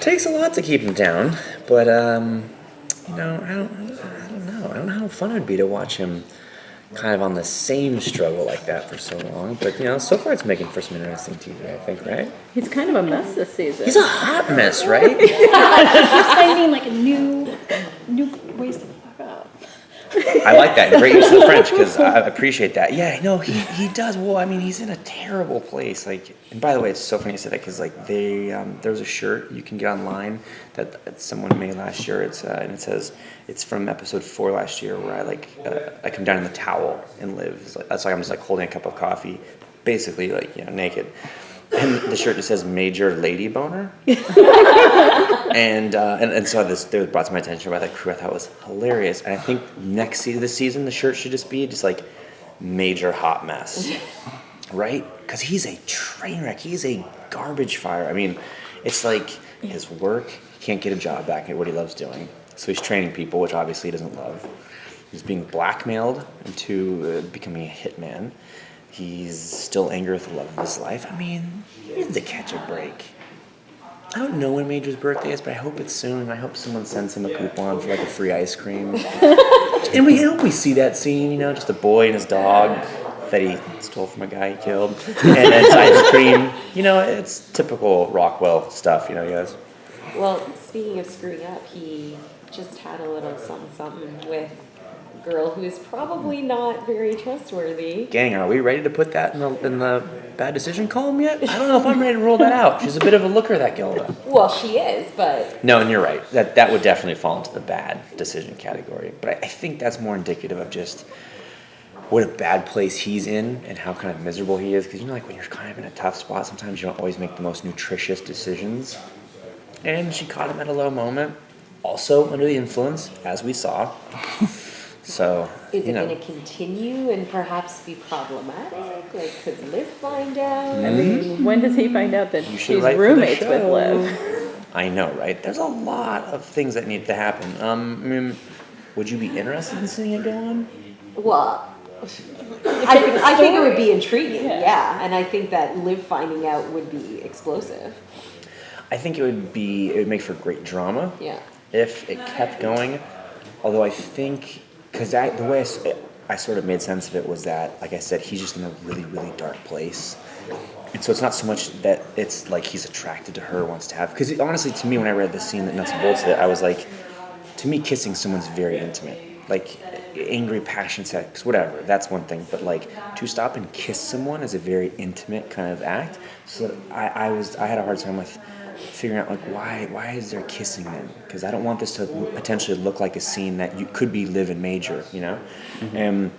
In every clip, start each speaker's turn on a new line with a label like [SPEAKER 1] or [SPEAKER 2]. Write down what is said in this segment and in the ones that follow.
[SPEAKER 1] Takes a lot to keep him down, but I don't know. I don't know how fun it would be to watch him kind of on the same struggle like that for so long. But so far it's making for some interesting TV, I think, right?
[SPEAKER 2] He's kind of a mess this season.
[SPEAKER 1] He's a hot mess, right?
[SPEAKER 3] He's finding like new ways to fuck up.
[SPEAKER 1] I like that. Great use of the French, because I appreciate that. Yeah, no, he does. Well, I mean, he's in a terrible place. And by the way, it's so funny you said that, because there was a shirt you can get online that someone made last year. And it says it's from episode 4 last year, where I come down in the towel and live. That's like I'm just holding a cup of coffee, basically naked. And the shirt just says "Major Lady Boner," and so this brought to my attention by the crew. I thought it was hilarious, and I think this season the shirt should just be "Major Hot Mess," right? Because he's a train wreck. He's a garbage fire. I mean, it's like his work. He can't get a job back at what he loves doing, so he's training people, which obviously he doesn't love. He's being blackmailed into becoming a hitman. He's still angry with the love of his life. I mean, he needs to catch a break. I don't know when Major's birthday is, but I hope it's soon. I hope someone sends him a coupon for a free ice cream. And we see that scene, just a boy and his dog that he stole from a guy he killed. And it's ice cream. It's typical Rockwell stuff, guys.
[SPEAKER 4] Well, speaking of screwing up, he just had a little something with girl who is probably not very trustworthy.
[SPEAKER 1] Gang, are we ready to put that in the bad decision column yet? I don't know if I'm ready to roll that out. She's a bit of a looker, that Gilda.
[SPEAKER 4] Well, she is, but...
[SPEAKER 1] No, and you're right. That would definitely fall into the bad decision category. But I think that's more indicative of just what a bad place he's in and how kind of miserable he is. Because when you're kind of in a tough spot, sometimes you don't always make the most nutritious decisions. And she caught him at a low moment. Also under the influence, as we saw. So,
[SPEAKER 4] is it going to continue and perhaps be problematic? Could Liv find out?
[SPEAKER 2] I mean, when does he find out that she's roommates with Liv?
[SPEAKER 1] I know, right? There's a lot of things that need to happen. I mean, would you be interested in seeing it go on?
[SPEAKER 4] Well, I think it would be intriguing, yeah. And I think that Liv finding out would be explosive.
[SPEAKER 1] I think it would make for great drama.
[SPEAKER 4] Yeah.
[SPEAKER 1] If it kept going. Although I think... Because the way I sort of made sense of it was that, like I said, he's just in a really, really dark place. And so it's not so much that it's like he's attracted to her, wants to have... Because honestly, to me, when I read the scene that nuts and bolts of it, I was like, to me, kissing someone's very intimate. Angry, passion, sex, whatever, that's one thing. But, to stop and kiss someone is a very intimate kind of act. So I had a hard time with figuring out why is there kissing then? Because I don't want this to potentially look like a scene that you could be Liv and Major, Mm-hmm. And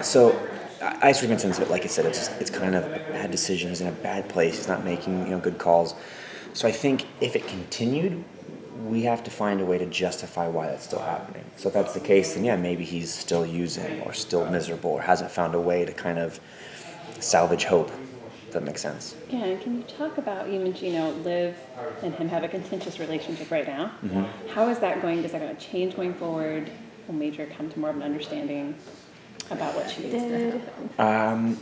[SPEAKER 1] so I sort of made sense of it. Like I said, it's kind of a bad decision. He's in a bad place. He's not making good calls. So I think if it continued, we have to find a way to justify why that's still happening. So if that's the case, then maybe he's still using or still miserable or hasn't found a way to kind of salvage hope. That makes sense.
[SPEAKER 3] Yeah, and can you talk about, you mentioned, Liv and him have a contentious relationship right now.
[SPEAKER 1] Mm-hmm.
[SPEAKER 3] How is that going? Is that going to change going forward? Will Major come to more of an understanding about what she needs to happen?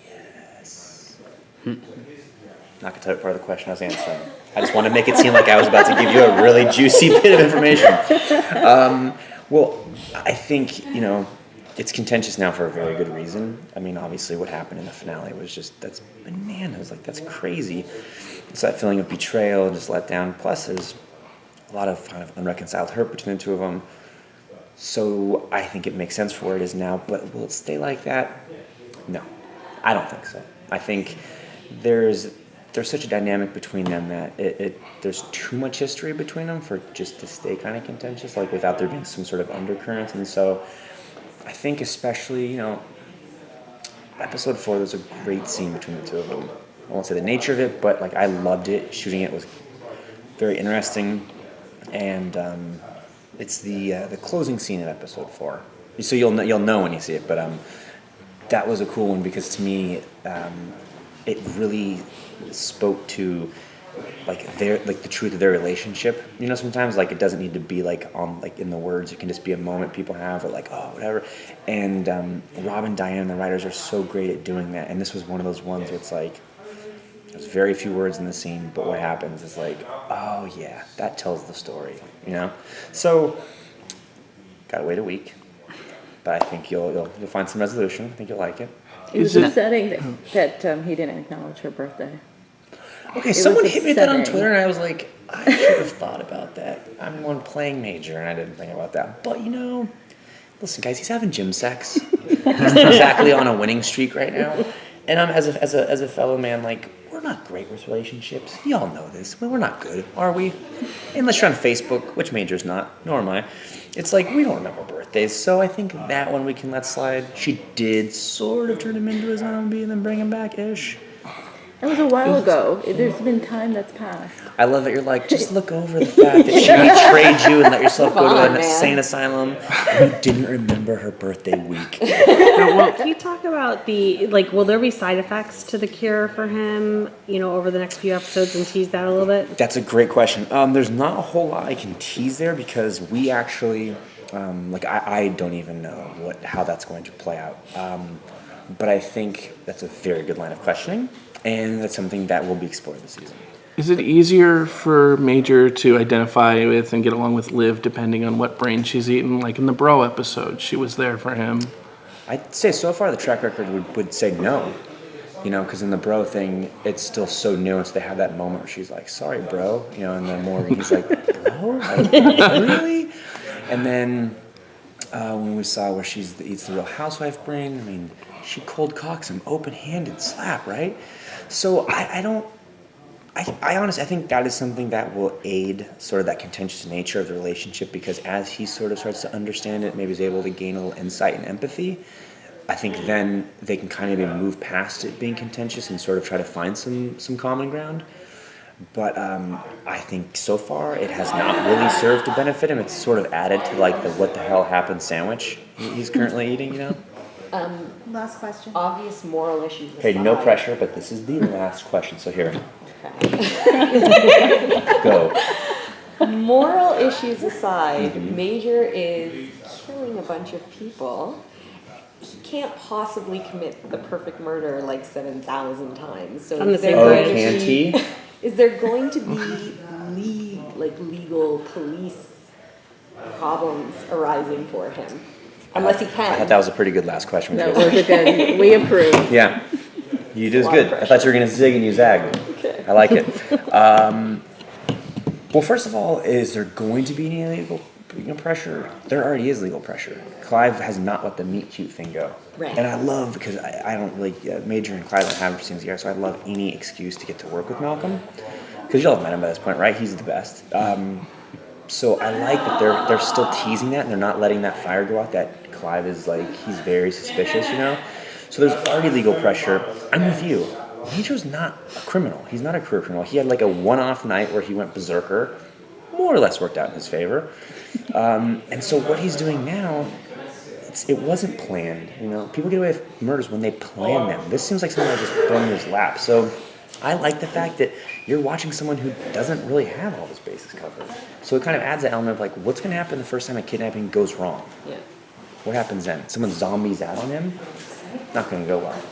[SPEAKER 1] Yes. Not going to tell you part of the question I was answering. I just want to make it seem like I was about to give you a really juicy bit of information. Well, I think, it's contentious now for a very good reason. I mean, obviously what happened in the finale was that's bananas. That's crazy. It's that feeling of betrayal and just let down. Plus, there's a lot of kind of unreconciled hurt between the two of them. So I think it makes sense for where it is now. But will it stay like that? No, I don't think so. I think there's such a dynamic between them that there's too much history between them for just to stay kind of contentious, without there being some sort of undercurrent. And so I think especially, episode 4, there's a great scene between the two of them. I won't say the nature of it, but I loved it. Shooting it was very interesting, and it's the closing scene of episode 4. So you'll know when you see it, but that was a cool one because to me, it really spoke to the truth of their relationship. Sometimes it doesn't need to be in the words. It can just be a moment people have or whatever. And Rob and Diane, the writers, are so great at doing that. And this was one of those ones where it's There's very few words in the scene, but what happens is like, oh yeah, that tells the story, you know? So, gotta wait a week, but I think you'll find some resolution. I think you'll like it.
[SPEAKER 2] It was upsetting that he didn't acknowledge her birthday.
[SPEAKER 1] Okay, someone hit me with that on Twitter, and I was like, I should have thought about that. I'm one playing Major, and I didn't think about that. But, you know, listen, guys, he's having gym sex. He's exactly on a winning streak right now. And I'm, as a fellow man, like, we're not great with relationships. Y'all know this. We're not good, are we? Unless you're on Facebook, which Major's not, nor am I. It's like, we don't remember birthdays, so I think that one we can let slide. She did sort of turn him into a zombie and then bring him back-ish.
[SPEAKER 2] That was a while ago. There's been time that's passed.
[SPEAKER 1] I love that you're like, just look over the fact that she betrayed you and let yourself go to an insane asylum. You didn't remember her birthday week.
[SPEAKER 5] Can you talk about will there be side effects to the cure for him, over the next few episodes and tease that a little bit?
[SPEAKER 1] That's a great question. There's not a whole lot I can tease there because we actually, I don't even know how that's going to play out. But I think that's a very good line of questioning. And that's something that will be explored this season.
[SPEAKER 6] Is it easier for Major to identify with and get along with Liv depending on what brain she's eaten? Like in the Bro episode, she was there for him.
[SPEAKER 1] I'd say so far the track record would say no. Because in the Bro thing, it's still so new. So they have that moment where she's like, sorry, bro. And then Morgan, he's like, bro? Like, really? And then when we saw where she eats the Real Housewife brain, she cold cocks him, open-handed slap, right? So I honestly, I think that is something that will aid sort of that contentious nature of the relationship because as he sort of starts to understand it, maybe is able to gain a little insight and empathy, I think then they can kind of maybe move past it being contentious and sort of try to find some common ground. But I think so far it has not really served to benefit him. It's sort of added to like the what the hell happened sandwich he's currently eating,
[SPEAKER 7] Last question.
[SPEAKER 4] Obvious moral issues aside.
[SPEAKER 1] Okay, no pressure, but this is the last question, so here.
[SPEAKER 4] Okay.
[SPEAKER 1] Go.
[SPEAKER 4] Moral issues aside, Major is killing a bunch of people. He can't possibly commit the perfect murder like 7,000 times. So is there going to be legal police problems arising for him? Unless he can.
[SPEAKER 1] I thought that was a pretty good last question.
[SPEAKER 2] That was a good. We approve.
[SPEAKER 1] Yeah. You did good. I thought you were going to zig and you zagged.
[SPEAKER 4] Okay.
[SPEAKER 1] I like it. Well, first of all, is there going to be any legal pressure? There already is legal pressure. Clive has not let the meet cute thing go.
[SPEAKER 4] Right.
[SPEAKER 1] And I love, because I don't really, Major and Clive don't have scenes together, so I love any excuse to get to work with Malcolm. Because y'all have met him by this point, right? He's the best. So I like that they're still teasing that and they're not letting that fire go out, that Clive is he's very suspicious, So there's already legal pressure. I'm with you. Major's not a criminal. He's not a career criminal. He had a one-off night where he went berserker. More or less worked out in his favor. And so what he's doing now, it wasn't planned. People get away with murders when they plan them. This seems like something that just thrown in his lap. So I like the fact that you're watching someone who doesn't really have all his bases covered. So it kind of adds that element of what's going to happen the first time a kidnapping goes wrong?
[SPEAKER 4] Yeah.
[SPEAKER 1] What happens then? Someone zombies out on him? Not going to go well.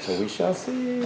[SPEAKER 1] So we shall see.